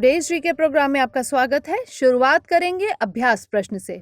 Today's GK programme में आपका स्वागत है। शुरुआत करेंगे अभ्यास प्रश्न से।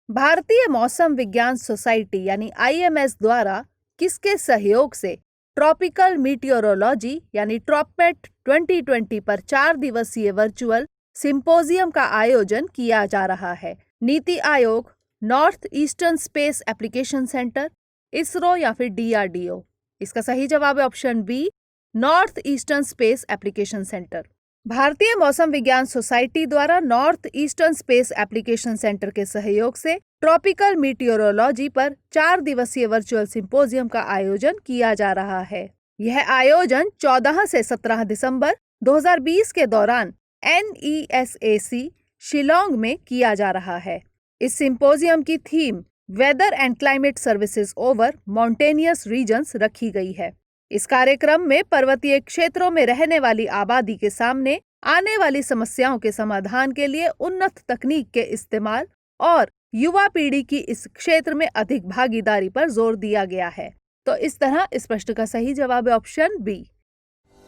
भारतीय मौसम विज्ञान सोसाइटी यानी IMS द्वारा किसके सहयोग से ट्रॉपिकल मीटियोरोलॉजी यानी ट्रॉपमेट 2020 पर 4 दिवसीय वर्चुअल सिंपोजियम का आयोजन किया जा रहा है? NITI Aayog, north eastern space application centre, ISRO या फिर DRDO? इसका सही जवाब है option B, north eastern space application centre. भारतीय मौसम विज्ञान सोसाइटी द्वारा north eastern space application centre के सहयोग से ट्रॉपिकल मीटियोरोलॉजी पर 4 दिवसीय वर्चुअल सिंपोजियम का आयोजन किया जा रहा है। यह आयोजन 14 से 17 दिसंबर 2020 के दौरान NESAC शिलोंग में किया जा रहा है। इस सिंपोजियम की theme weather and climate services over mountainous regions रखी गई है। इस कार्यक्रम में पर्वतीय क्षेत्रों में रहने वाली आबादी के सामने आने वाली समस्याओं के समाधान के लिए उन्नत तकनीक के इस्तेमाल और युवा पीढ़ी की इस क्षेत्र में अधिक भागीदारी पर जोर दिया गया है। तो इस तरह इस प्रश्न का सही जवाब है ऑप्शन बी।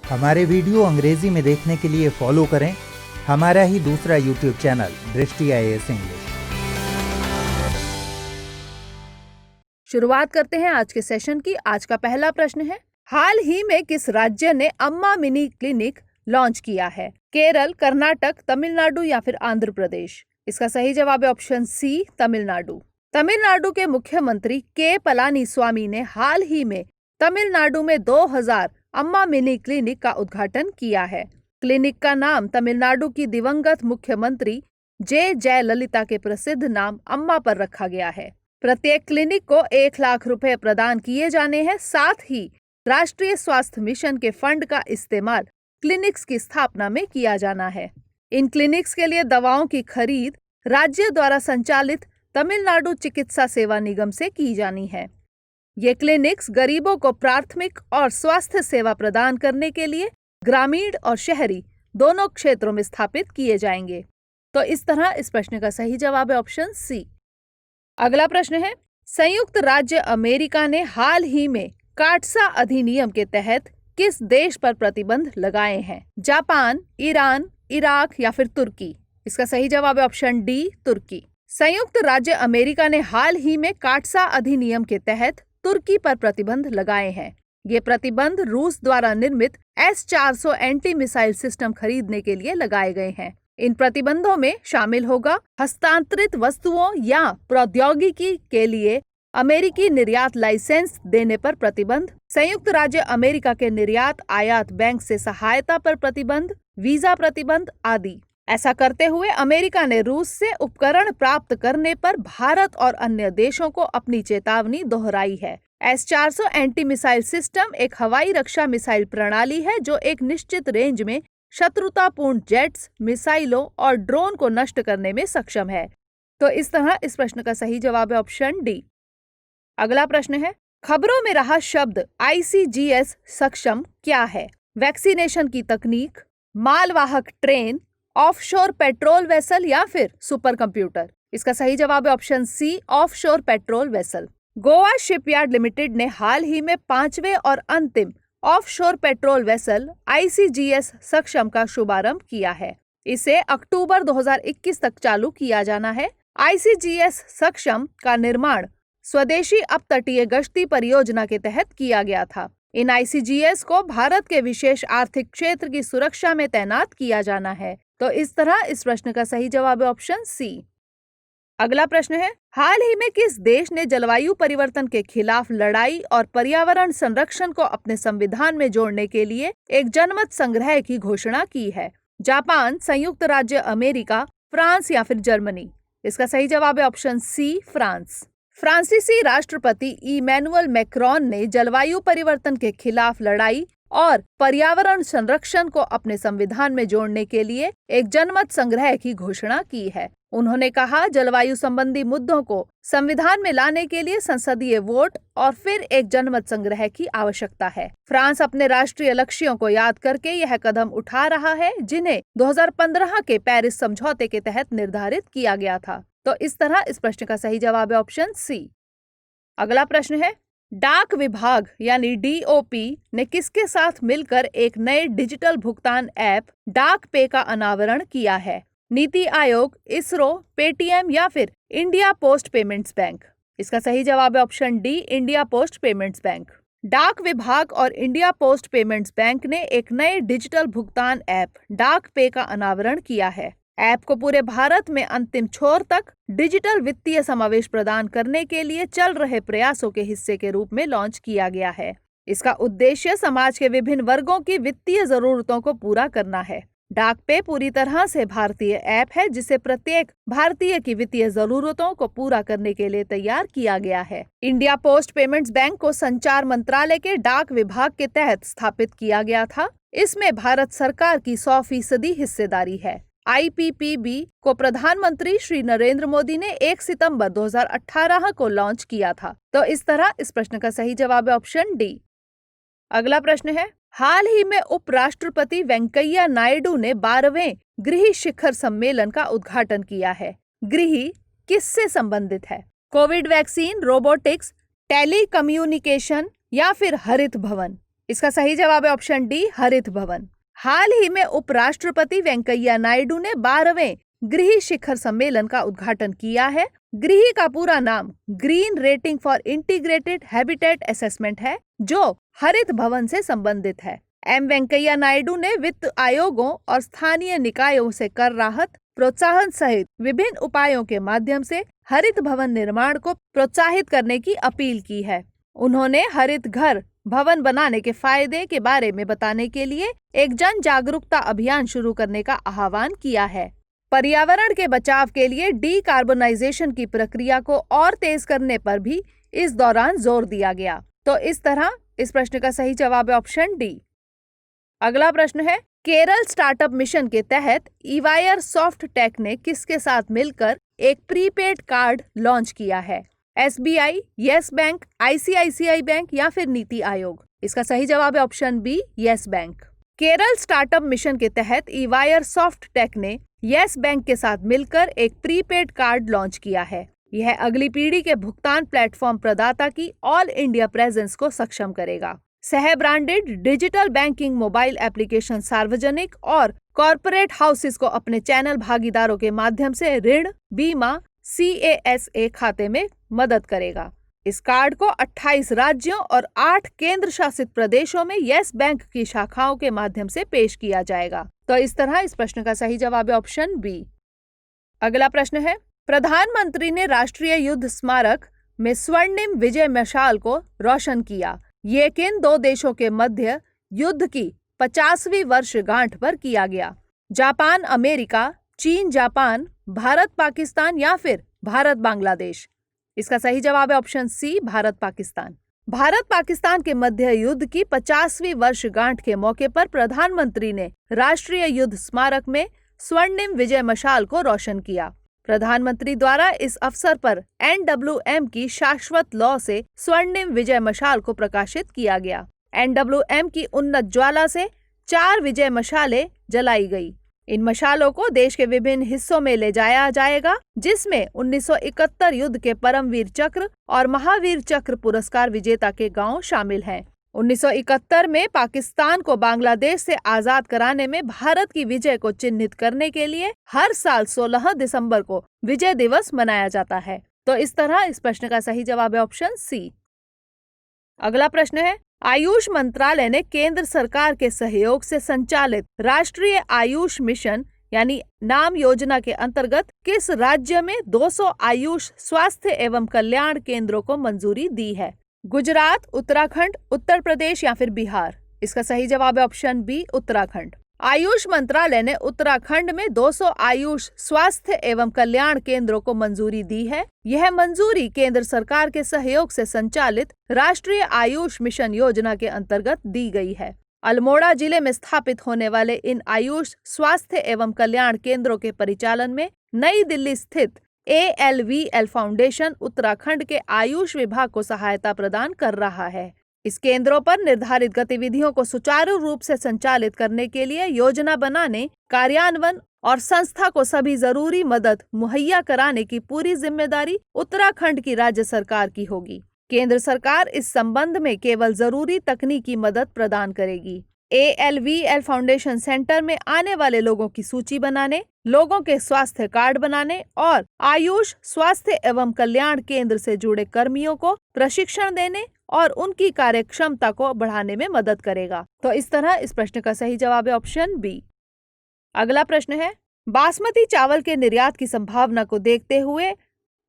हमारे वीडियो अंग्रेजी में देखने के लिए फॉलो करें हमारा ही दूसरा YouTube चैनल दृष्टि IAS इंग्लिश। शुरुआत करते हैं आज के सेशन की। आज का पहला प्रश्न है, हाल ही में किस राज्य ने अम्मा मिनी क्लिनिक लॉन्च किया है? केरल, कर्नाटक, तमिलनाडु या फिर आंध्र प्रदेश? इसका सही जवाब है ऑप्शन सी, तमिलनाडु। तमिलनाडु के मुख्यमंत्री के पलानीस्वामी ने हाल ही में तमिलनाडु में 2000 अम्मा मिनी क्लिनिक का उद्घाटन किया है। क्लिनिक का नाम तमिलनाडु की दिवंगत मुख्यमंत्री जयललिता के प्रसिद्ध नाम अम्मा पर रखा गया है। प्रत्येक क्लिनिक को 1 लाख रुपए प्रदान किए जाने हैं। साथ ही राष्ट्रीय स्वास्थ्य मिशन के फंड का इस्तेमाल क्लिनिक्स की स्थापना में किया जाना है। इन क्लिनिक्स के लिए दवाओं की खरीद राज्य द्वारा संचालित तमिलनाडु चिकित्सा सेवा निगम से की जानी है। ये क्लिनिक्स गरीबों को प्राथमिक और स्वास्थ्य सेवा प्रदान करने के लिए ग्रामीण और शहरी दोनों क्षेत्रों में स्थापित किए जाएंगे। तो इस तरह इस प्रश्न का सही जवाब है ऑप्शन सी। अगला प्रश्न है, संयुक्त राज्य अमेरिका ने हाल ही में काटसा अधिनियम के तहत किस देश पर प्रतिबंध लगाए हैं? जापान, ईरान, इराक या फिर तुर्की? इसका सही जवाब है ऑप्शन डी, तुर्की। संयुक्त राज्य अमेरिका ने हाल ही में काटसा अधिनियम के तहत तुर्की पर प्रतिबंध लगाए हैं। ये प्रतिबंध रूस द्वारा निर्मित S-400 एंटी मिसाइल सिस्टम खरीदने के लिए लगाए गए हैं। इन प्रतिबंधों में शामिल होगा हस्तांतरित वस्तुओं या प्रौद्योगिकी के लिए अमेरिकी निर्यात लाइसेंस देने पर प्रतिबंध, संयुक्त राज्य अमेरिका के निर्यात आयात बैंक से सहायता पर प्रतिबंध, वीजा प्रतिबंध आदि। ऐसा करते हुए अमेरिका ने रूस से उपकरण प्राप्त करने पर भारत और अन्य देशों को अपनी चेतावनी दोहराई है। S-400 एंटी मिसाइल सिस्टम एक हवाई रक्षा मिसाइल प्रणाली है जो एक निश्चित रेंज में शत्रुतापूर्ण जेट्स, मिसाइलों और ड्रोन को नष्ट करने में सक्षम है। तो इस तरह इस प्रश्न का सही जवाब है ऑप्शन डी। अगला प्रश्न है, खबरों में रहा शब्द ICGS सक्षम क्या है? वैक्सीनेशन की तकनीक, मालवाहक ट्रेन, ऑफशोर पेट्रोल वेसल या फिर सुपर कंप्यूटर? इसका सही जवाब है option C, offshore patrol vessel. Goa shipyard limited ने हाल ही में 5वें और अंतिम ऑफशोर पेट्रोल वेसल ICGS सक्षम का शुभारंभ किया है। इसे अक्टूबर 2021 तक चालू किया जाना है। ICGS सक्षम का निर्माण स्वदेशी अपतटीय गश्ती परियोजना के तहत किया गया था। इन ICGS को भारत के विशेष आर्थिक क्षेत्र की सुरक्षा में तैनात किया जाना है। तो इस तरह इस प्रश्न का सही जवाब है ऑप्शन सी। अगला प्रश्न है, हाल ही में किस देश ने जलवायु परिवर्तन के खिलाफ लड़ाई और पर्यावरण संरक्षण को अपने संविधान में जोड़ने के लिए एक जनमत संग्रह की घोषणा की है? जापान, संयुक्त राज्य अमेरिका, फ्रांस या फिर जर्मनी? इसका सही जवाब है ऑप्शन सी, फ्रांस। फ्रांसीसी राष्ट्रपति इमैनुअल मैक्रोन ने जलवायु परिवर्तन के खिलाफ लड़ाई और पर्यावरण संरक्षण को अपने संविधान में जोड़ने के लिए एक जनमत संग्रह की घोषणा की है। उन्होंने कहा, जलवायु संबंधी मुद्दों को संविधान में लाने के लिए संसदीय वोट और फिर एक जनमत संग्रह की आवश्यकता है। फ्रांस अपने राष्ट्रीय लक्ष्यों को याद करके यह कदम उठा रहा है जिन्हें 2015 के पेरिस समझौते के तहत निर्धारित किया गया था। तो इस तरह इस प्रश्न का सही जवाब है ऑप्शन सी। अगला प्रश्न है, डाक विभाग यानी DOP ने किसके साथ मिलकर एक नए डिजिटल भुगतान ऐप डाक पे का अनावरण किया है? नीति आयोग, इसरो, पेटीएम या फिर इंडिया पोस्ट पेमेंट्स बैंक? इसका सही जवाब है option D, India post payments bank. डाक विभाग और इंडिया पोस्ट पेमेंट्स बैंक ने एक नए डिजिटल भुगतान ऐप डाक पे का अनावरण किया है। ऐप को पूरे भारत में अंतिम छोर तक डिजिटल वित्तीय समावेश प्रदान करने के लिए चल रहे प्रयासों के हिस्से के रूप में लॉन्च किया गया है। इसका उद्देश्य समाज के विभिन्न वर्गों की वित्तीय जरूरतों को पूरा करना है। डाक पे पूरी तरह से भारतीय ऐप है जिसे प्रत्येक भारतीय की वित्तीय जरूरतों को पूरा करने के लिए तैयार किया गया है। इंडिया पोस्ट पेमेंट्स बैंक को संचार मंत्रालय के डाक विभाग के तहत स्थापित किया गया था। इसमें भारत सरकार की 100% हिस्सेदारी है। IPPB को प्रधानमंत्री श्री नरेंद्र मोदी ने 1 सितंबर 2018 को लॉन्च किया था। तो इस तरह इस प्रश्न का सही जवाब है ऑप्शन डी। अगला प्रश्न है, हाल ही में उपराष्ट्रपति वेंकैया नायडू ने 12वें गृह शिखर सम्मेलन का उद्घाटन किया है। गृह किससे संबंधित है? कोविड वैक्सीन, रोबोटिक्स, टेलीकम्युनिकेशन या फिर हरित भवन? इसका सही जवाब है ऑप्शन डी, हरित भवन। हाल ही में उपराष्ट्रपति वेंकैया नायडू ने 12वें गृह शिखर सम्मेलन का उद्घाटन किया है। गृह का पूरा नाम green rating for integrated habitat assessment है, जो हरित भवन से संबंधित है। वेंकैया नायडू ने वित्त आयोगों और स्थानीय निकायों से कर राहत, प्रोत्साहन सहित विभिन्न उपायों के माध्यम से हरित भवन निर्माण को प्रोत्साहित करने की अपील की है। उन्होंने हरित घर भवन बनाने के फायदे के बारे में बताने के लिए एक जन जागरूकता अभियान शुरू करने का आह्वान किया है। पर्यावरण के बचाव के लिए डीकार्बोनाइजेशन की प्रक्रिया को और तेज करने पर भी इस दौरान जोर दिया गया। तो इस तरह इस प्रश्न का सही जवाब है ऑप्शन डी। अगला प्रश्न है, केरल स्टार्टअप मिशन के तहत ईवायर सॉफ्ट टेक ने किसके साथ मिलकर एक प्रीपेड कार्ड लॉन्च किया है? SBI, Yes Bank, ICICI bank या फिर नीति आयोग? इसका सही जवाब है option B, Yes Bank. Kerala startup mission के तहत ईवायर सॉफ्ट टेक ने येस बैंक के साथ मिलकर एक प्रीपेड कार्ड लॉन्च किया है। यह अगली पीढ़ी के भुगतान प्लेटफॉर्म प्रदाता की ऑल इंडिया प्रेजेंस को सक्षम करेगा। सह branded digital banking mobile application सार्वजनिक और कॉरपोरेट हाउसेस को अपने चैनल भागीदारों के माध्यम से ऋण, बीमा, CASA खाते में मदद करेगा। इस कार्ड को 28 राज्यों और 8 केंद्र शासित प्रदेशों में येस बैंक की शाखाओं के माध्यम से पेश किया जाएगा। तो इस तरह इस प्रश्न का सही जवाब है ऑप्शन बी। अगला प्रश्न है, प्रधानमंत्री ने राष्ट्रीय युद्ध स्मारक में स्वर्णिम विजय मशाल को रोशन किया। ये किन दो देशों के मध्य युद्ध की 50वीं वर्षगांठ पर किया गया? जापान अमेरिका, चीन जापान, भारत पाकिस्तान या फिर भारत बांग्लादेश? इसका सही जवाब है ऑप्शन सी, भारत पाकिस्तान। भारत पाकिस्तान के मध्य युद्ध की 50वीं वर्षगांठ के मौके पर प्रधानमंत्री ने राष्ट्रीय युद्ध स्मारक में स्वर्णिम विजय मशाल को रोशन किया। प्रधानमंत्री द्वारा इस अवसर पर NWM की शाश्वत लौ से स्वर्णिम विजय मशाल को प्रकाशित किया गया। NWM की उन्नत ज्वाला से 4 विजय मशालें जलाई गई। इन मशालों को देश के विभिन्न हिस्सों में ले जाया जाएगा, जिसमें 1971 युद्ध के परमवीर चक्र और महावीर चक्र पुरस्कार विजेता के गांव शामिल हैं। 1971 में पाकिस्तान को बांग्लादेश से आजाद कराने में भारत की विजय को चिन्हित करने के लिए हर साल 16 दिसंबर को विजय दिवस मनाया जाता है। तो इस तरह इस प्रश्न का सही जवाब है ऑप्शन सी। अगला प्रश्न है, आयुष मंत्रालय ने केंद्र सरकार के सहयोग से संचालित राष्ट्रीय आयुष मिशन यानी नाम योजना के अंतर्गत किस राज्य में 200 आयुष स्वास्थ्य एवं कल्याण केंद्रों को मंजूरी दी है? गुजरात, उत्तराखंड, उत्तर प्रदेश या फिर बिहार? इसका सही जवाब है ऑप्शन बी, उत्तराखंड। आयुष मंत्रालय ने उत्तराखंड में 200 आयुष स्वास्थ्य एवं कल्याण केंद्रों को मंजूरी दी है। यह मंजूरी केंद्र सरकार के सहयोग से संचालित राष्ट्रीय आयुष मिशन योजना के अंतर्गत दी गई है। अल्मोड़ा जिले में स्थापित होने वाले इन आयुष स्वास्थ्य एवं कल्याण केंद्रों के परिचालन में नई दिल्ली स्थित ALVL फाउंडेशन उत्तराखंड के आयुष विभाग को सहायता प्रदान कर रहा है। इस केंद्रों पर निर्धारित गतिविधियों को सुचारू रूप से संचालित करने के लिए योजना बनाने, कार्यान्वयन और संस्था को सभी जरूरी मदद मुहैया कराने की पूरी जिम्मेदारी उत्तराखंड की राज्य सरकार की होगी। केंद्र सरकार इस संबंध में केवल जरूरी तकनीकी मदद प्रदान करेगी। ALVL फाउंडेशन सेंटर में आने वाले लोगों की सूची बनाने, लोगों के स्वास्थ्य कार्ड बनाने और आयुष स्वास्थ्य एवं कल्याण केंद्र से जुड़े कर्मियों को प्रशिक्षण देने और उनकी कार्यक्षमता को बढ़ाने में मदद करेगा। तो इस तरह इस प्रश्न का सही जवाब है ऑप्शन बी। अगला प्रश्न है, बासमती चावल के निर्यात की संभावना को देखते हुए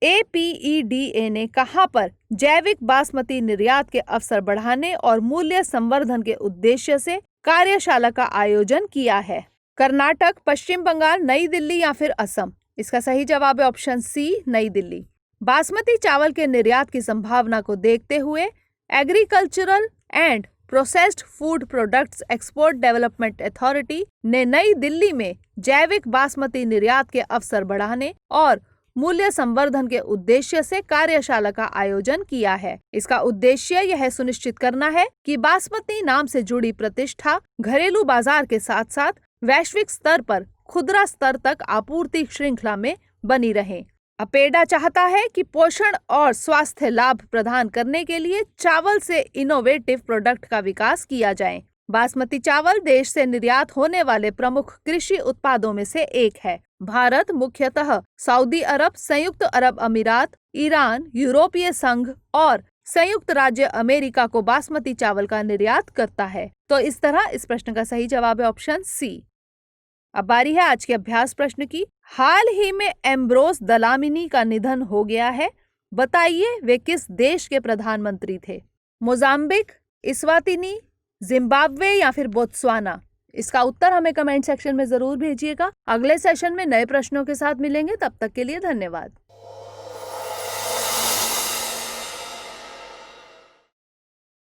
APEDA ने कहां पर जैविक बासमती निर्यात के अवसर बढ़ाने और मूल्य संवर्धन के उद्देश्य से कार्यशाला का आयोजन किया है? कर्नाटक, पश्चिम बंगाल, नई दिल्ली या फिर असम? इसका सही जवाब है ऑप्शन सी, नई दिल्ली। बासमती चावल के निर्यात की संभावना को देखते हुए agricultural and processed food products export development authority ने नई दिल्ली में जैविक बासमती निर्यात के अवसर बढ़ाने और मूल्य संवर्धन के उद्देश्य से कार्यशाला का आयोजन किया है। इसका उद्देश्य यह सुनिश्चित करना है कि बासमती नाम से जुड़ी प्रतिष्ठा घरेलू बाजार के साथ साथ वैश्विक स्तर पर खुदरा स्तर तक आपूर्ति श्रृंखला में बनी रहे। अपेडा चाहता है कि पोषण और स्वास्थ्य लाभ प्रदान करने के लिए चावल से इनोवेटिव प्रोडक्ट का विकास किया जाए। बासमती चावल देश से निर्यात होने वाले प्रमुख कृषि उत्पादों में से एक है। भारत मुख्यतः सऊदी अरब, संयुक्त अरब अमीरात, ईरान, यूरोपीय संघ और संयुक्त राज्य अमेरिका को बासमती चावल का निर्यात करता है। तो इस तरह इस प्रश्न का सही जवाब है ऑप्शन सी। अब बारी है आज के अभ्यास प्रश्न की। हाल ही में एम्ब्रोस दलामिनी का निधन हो गया है, बताइए वे किस देश के प्रधानमंत्री थे? मोजाम्बिक, इस्वातिनी, जिम्बाब्वे या फिर बोत्सवाना? इसका उत्तर हमें कमेंट सेक्शन में जरूर भेजिएगा। अगले सेशन में नए प्रश्नों के साथ मिलेंगे, तब तक के लिए धन्यवाद।